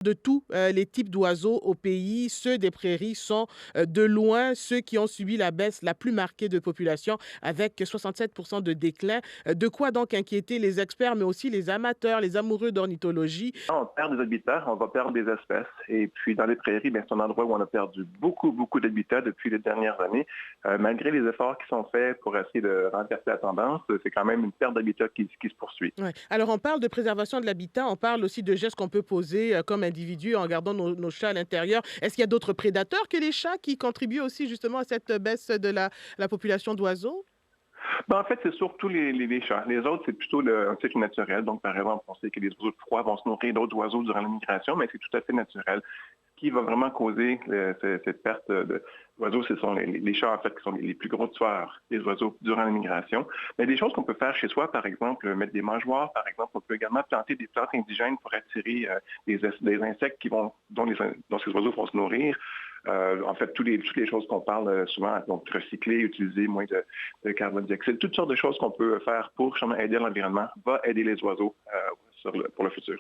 De tous les types d'oiseaux au pays, ceux des prairies sont de loin ceux qui ont subi la baisse la plus marquée de population avec 67 de déclin. De quoi donc inquiéter les experts, mais aussi les amateurs, les amoureux d'ornithologie. On perd des habitats, on va perdre des espèces. Et puis, dans les prairies, bien, c'est un endroit où on a perdu beaucoup, beaucoup d'habitats depuis les dernières années. Malgré les efforts qui sont faits pour essayer de renverser la tendance, c'est quand même une perte d'habitat qui se poursuit. Ouais. Alors, on parle de préservation de l'habitat, on parle aussi de gestes qu'on peut poser comme individu en gardant nos chats à l'intérieur. Est-ce qu'il y a d'autres prédateurs que les chats qui contribuent aussi justement à cette baisse de la population d'oiseaux? Ben, en fait, c'est surtout les chats. Les autres, c'est plutôt un cycle naturel. Donc, par exemple, on sait que les oiseaux de froid vont se nourrir d'autres oiseaux durant la migration, mais c'est tout à fait naturel. Ce qui va vraiment causer cette perte d'oiseaux, ce sont les chats, en fait, qui sont les plus gros tueurs des oiseaux durant la migration. Mais des choses qu'on peut faire chez soi, par exemple, mettre des mangeoires, par exemple, on peut également planter des plantes indigènes pour attirer des insectes dont ces oiseaux vont se nourrir. En fait, toutes les choses qu'on parle souvent, donc recycler, utiliser moins de carbone dioxyde, toutes sortes de choses qu'on peut faire pour justement aider l'environnement, va aider les oiseaux pour le futur.